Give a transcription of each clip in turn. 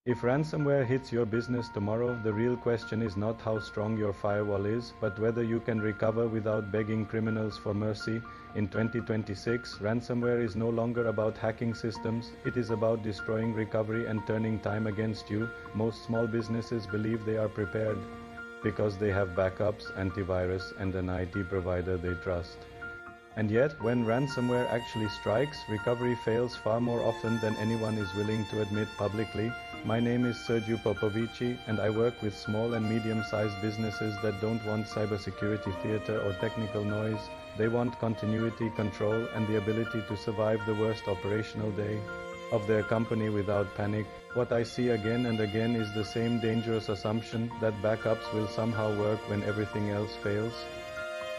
If ransomware hits your business tomorrow, the real question is not how strong your firewall is, but whether you can recover without begging criminals for mercy. In 2026, ransomware is no longer about hacking systems, it is about destroying recovery and turning time against you. Most small businesses believe they are prepared because they have backups, antivirus, and an IT provider they trust. And yet, when ransomware actually strikes, recovery fails far more often than anyone is willing to admit publicly. My name is Sergiu Popovici, and I work with small and medium-sized businesses that don't want cybersecurity theater or technical noise. They want continuity, control, and the ability to survive the worst operational day of their company without panic. What I see again and again is the same dangerous assumption that backups will somehow work when everything else fails.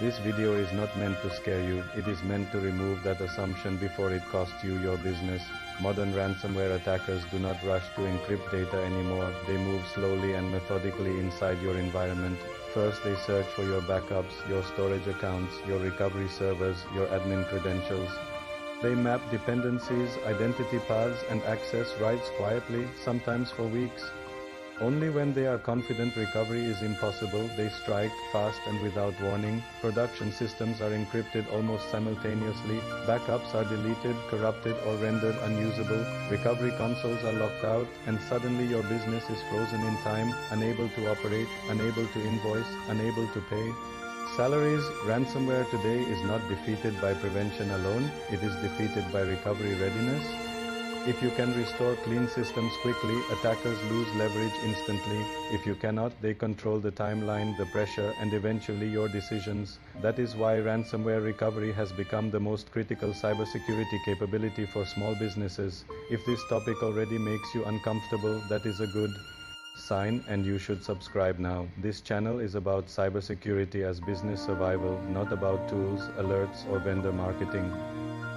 This video is not meant to scare you, it is meant to remove that assumption before it costs you your business. Modern ransomware attackers do not rush to encrypt data anymore, they move slowly and methodically inside your environment. First they search for your backups, your storage accounts, your recovery servers, your admin credentials. They map dependencies, identity paths, and access rights quietly, sometimes for weeks. Only when they are confident recovery is impossible, they strike fast and without warning. Production systems are encrypted almost simultaneously, backups are deleted, corrupted, or rendered unusable, recovery consoles are locked out, and suddenly your business is frozen in time, unable to operate, unable to invoice, unable to pay salaries. Ransomware today is not defeated by prevention alone, it is defeated by recovery readiness. If you can restore clean systems quickly, attackers lose leverage instantly. If you cannot, they control the timeline, the pressure, and eventually your decisions. That is why ransomware recovery has become the most critical cybersecurity capability for small businesses. If this topic already makes you uncomfortable, that is a good sign, and you should subscribe now. This channel is about cybersecurity as business survival, not about tools, alerts, or vendor marketing.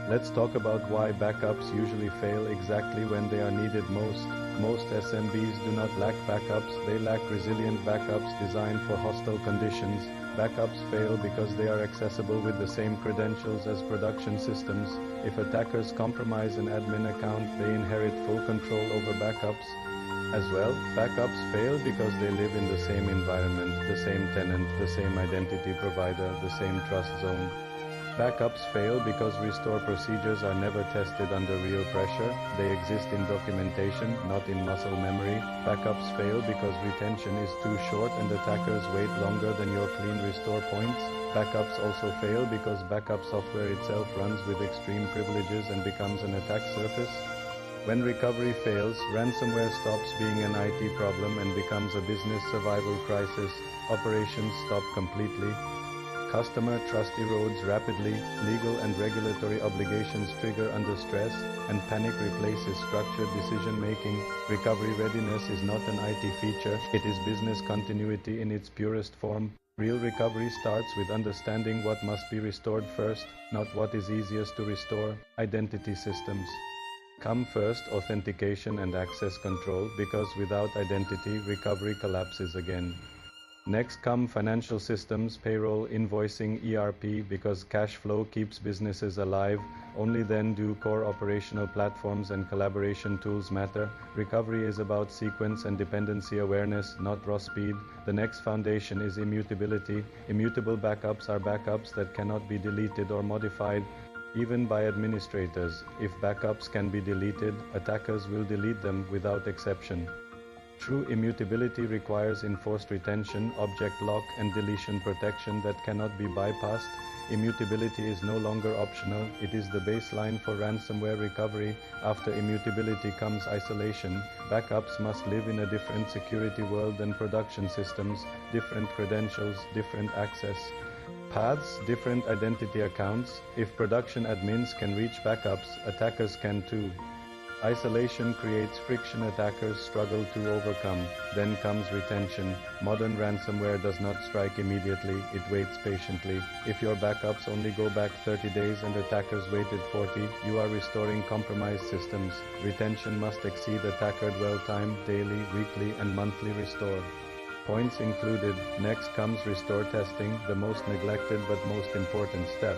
Let's talk about why backups usually fail exactly when they are needed most. Most SMBs do not lack backups, they lack resilient backups designed for hostile conditions. Backups fail because they are accessible with the same credentials as production systems. If attackers compromise an admin account, they inherit full control over backups. As well, backups fail because they live in the same environment, the same tenant, the same identity provider, the same trust zone. Backups fail because restore procedures are never tested under real pressure, they exist in documentation, not in muscle memory. Backups fail because retention is too short and attackers wait longer than your clean restore points. Backups also fail because backup software itself runs with extreme privileges and becomes an attack surface. When recovery fails, ransomware stops being an IT problem and becomes a business survival crisis. Operations stop completely. Customer trust erodes rapidly, legal and regulatory obligations trigger under stress, and panic replaces structured decision-making. Recovery readiness is not an IT feature, it is business continuity in its purest form. Real recovery starts with understanding what must be restored first, not what is easiest to restore. Identity systems come first, authentication and access control, because without identity, recovery collapses again. Next come financial systems, payroll, invoicing, ERP, because cash flow keeps businesses alive. Only then do core operational platforms and collaboration tools matter. Recovery is about sequence and dependency awareness, not raw speed. The next foundation is immutability. Immutable backups are backups that cannot be deleted or modified, even by administrators. If backups can be deleted, attackers will delete them without exception. True immutability requires enforced retention, object lock, and deletion protection that cannot be bypassed. Immutability is no longer optional, it is the baseline for ransomware recovery. After immutability comes isolation. Backups must live in a different security world than production systems, different credentials, different access paths, different identity accounts. If production admins can reach backups, attackers can too. Isolation creates friction attackers struggle to overcome. Then comes retention. Modern ransomware does not strike immediately, it waits patiently. If your backups only go back 30 days and attackers waited 40, you are restoring compromised systems. Retention must exceed attacker dwell time, daily, weekly, and monthly restore points included. Next comes restore testing, the most neglected but most important step.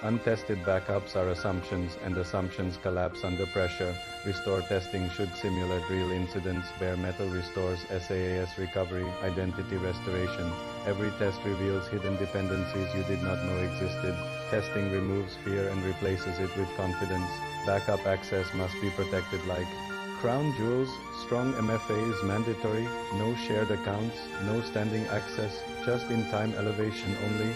Untested backups are assumptions, and assumptions collapse under pressure. Restore testing should simulate real incidents. Bare metal restores, SaaS recovery, identity restoration. Every test reveals hidden dependencies you did not know existed. Testing removes fear and replaces it with confidence. Backup access must be protected like crown jewels. Strong MFA is mandatory. No shared accounts, no standing access, just in-time elevation only.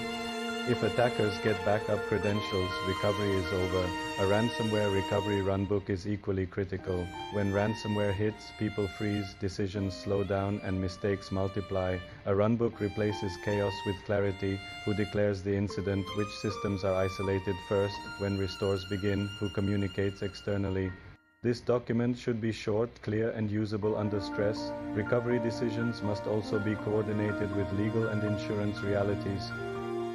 If attackers get backup credentials, recovery is over. A ransomware recovery runbook is equally critical. When ransomware hits, people freeze, decisions slow down, and mistakes multiply. A runbook replaces chaos with clarity. Who declares the incident? Which systems are isolated first? When restores begin? Who communicates externally? This document should be short, clear, and usable under stress. Recovery decisions must also be coordinated with legal and insurance realities.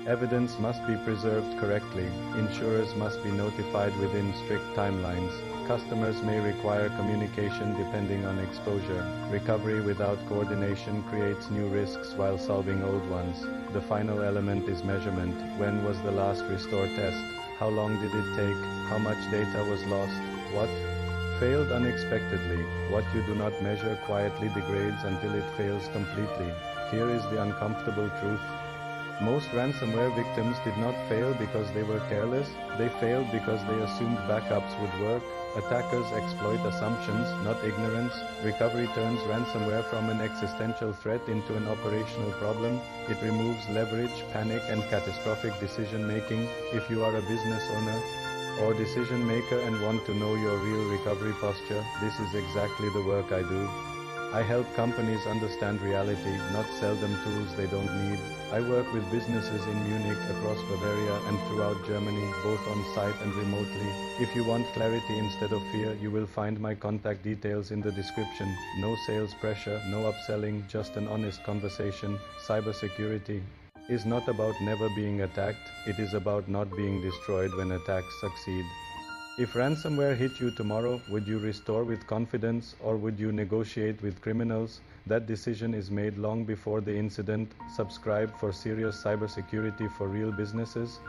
Evidence must be preserved correctly. Insurers must be notified within strict timelines. Customers may require communication depending on exposure. Recovery without coordination creates new risks while solving old ones. The final element is measurement. When was the last restore test? How long did it take? How much data was lost? What failed unexpectedly? What you do not measure quietly degrades until it fails completely. Here is the uncomfortable truth. Most ransomware victims did not fail because they were careless. They failed because they assumed backups would work. Attackers exploit assumptions, not ignorance. Recovery turns ransomware from an existential threat into an operational problem. It removes leverage, panic, and catastrophic decision-making. If you are a business owner or decision maker and want to know your real recovery posture, this is exactly the work I do. I help companies understand reality, not sell them tools they don't need. I work with businesses in Munich, across Bavaria, and throughout Germany, both on site and remotely. If you want clarity instead of fear, you will find my contact details in the description. No sales pressure, no upselling, just an honest conversation. Cybersecurity is not about never being attacked, it is about not being destroyed when attacks succeed. If ransomware hit you tomorrow, would you restore with confidence or would you negotiate with criminals? That decision is made long before the incident. Subscribe for serious cybersecurity for real businesses.